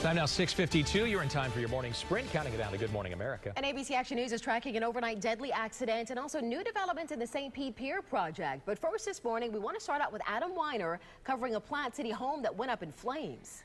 Time now 6:52. You're in time for your morning sprint, counting it down to Good Morning America. And ABC Action News is tracking an overnight deadly accident and also new developments in the St. Pete Pier project. But first this morning, we want to start out with Adam Weiner covering a Platte City home that went up in flames.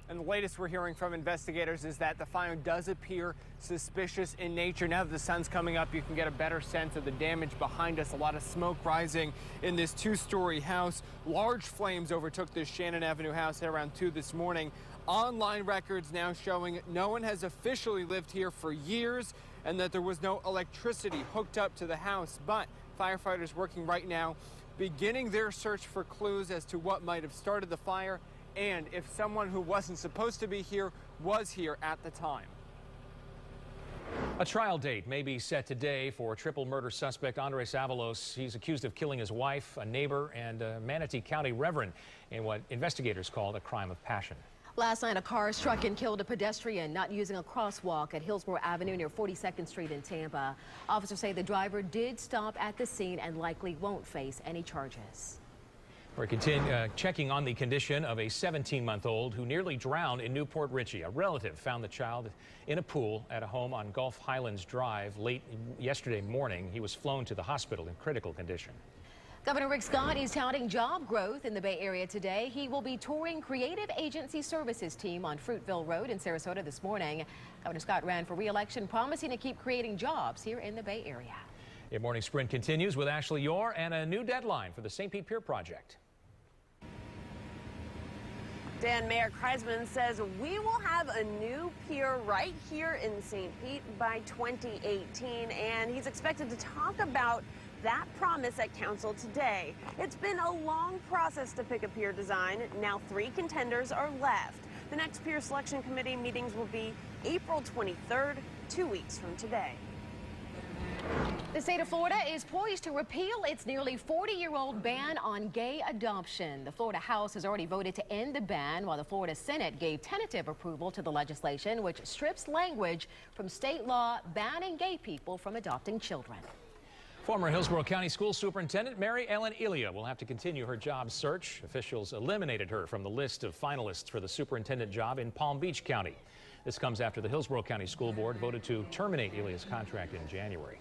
And the latest we're hearing from investigators is that the fire does appear suspicious in nature. Now that the sun's coming up, you can get a better sense of the damage behind us. A lot of smoke rising in this two-story house. Large flames overtook this Shannon Avenue house at around 2 this morning. Online records now showing no one has officially lived here for years and that there was no electricity hooked up to the house. But firefighters working right now, beginning their search for clues as to what might have started the fire and if someone who wasn't supposed to be here was here at the time. A trial date may be set today for triple murder suspect Andres Avalos. He's accused of killing his wife, a neighbor, and a Manatee County reverend in what investigators called a crime of passion. Last night, a car struck and killed a pedestrian not using a crosswalk at Hillsborough Avenue near 42nd Street in Tampa. Officers say the driver did stop at the scene and likely won't face any charges. We're checking on the condition of a 17-month-old who nearly drowned in Newport Richey. A relative found the child in a pool at a home on Gulf Highlands Drive late yesterday morning. He was flown to the hospital in critical condition. Governor Rick Scott is touting job growth in the Bay Area today. He will be touring Creative Agency Services team on Fruitville Road in Sarasota this morning. Governor Scott ran for re-election, promising to keep creating jobs here in the Bay Area. Your morning sprint continues with Ashley Yore and a new deadline for the St. Pete Pier project. Dan, Mayor Kreisman says we will have a new pier right here in St. Pete by 2018, and he's expected to talk about that promise at council today. It's been a long process to pick a pier design. Now 3 contenders are left. The next pier selection committee meetings will be April 23rd, 2 weeks from today. The state of Florida is poised to repeal its nearly 40-year-old ban on gay adoption. The Florida House has already voted to end the ban, while the Florida Senate gave tentative approval to the legislation, which strips language from state law banning gay people from adopting children. Former Hillsborough County School Superintendent Mary Ellen Elia will have to continue her job search. Officials eliminated her from the list of finalists for the superintendent job in Palm Beach County. This comes after the Hillsborough County School Board voted to terminate Elia's contract in January.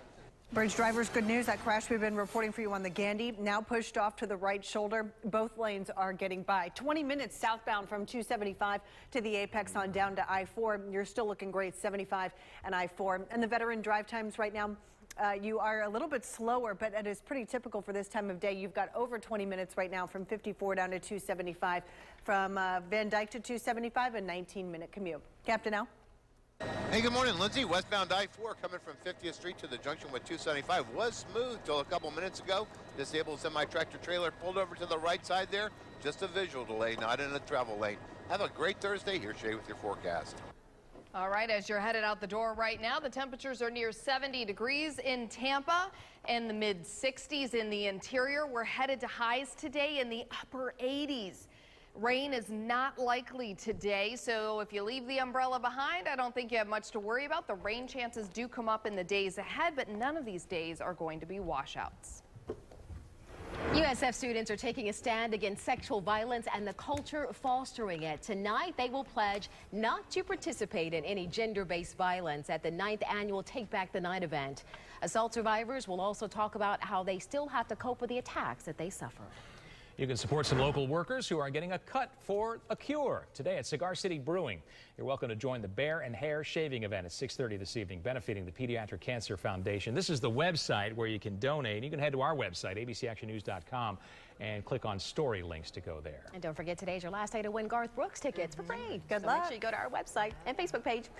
Bridge drivers, good news. That crash we've been reporting for you on the Gandy, now pushed off to the right shoulder. Both lanes are getting by. 20 minutes southbound from 275 to the apex on down to I-4. You're still looking great, 75 and I-4. And the veteran drive times right now, you are a little bit slower, but it is pretty typical for this time of day. You've got over 20 minutes right now from 54 down to 275. From Van Dyke to 275, a 19-minute commute. Captain Al? Hey, good morning, Lindsay. Westbound I-4 coming from 50th Street to the junction with 275 was smooth till a couple minutes ago. Disabled semi-tractor trailer pulled over to the right side there. Just a visual delay, not in a travel lane. Have a great Thursday. Here's Shay with your forecast. All right, as you're headed out the door right now, the temperatures are near 70 degrees in Tampa and the mid-60s in the interior. We're headed to highs today in the upper 80s. Rain is not likely today, so if you leave the umbrella behind, I don't think you have much to worry about. The rain chances do come up in the days ahead, but none of these days are going to be washouts. USF students are taking a stand against sexual violence and the culture fostering it. Tonight, they will pledge not to participate in any gender-based violence at the 9th annual Take Back the Night event. Assault survivors will also talk about how they still have to cope with the attacks that they suffer. You can support some local workers who are getting a cut for a cure today at Cigar City Brewing. You're welcome to join the Bear and Hair Shaving event at 6:30 this evening, benefiting the Pediatric Cancer Foundation. This is the website where you can donate. You can head to our website, abcactionnews.com, and click on story links to go there. And don't forget, today's your last day to win Garth Brooks tickets for free. Good so luck. Make sure you go to our website and Facebook page.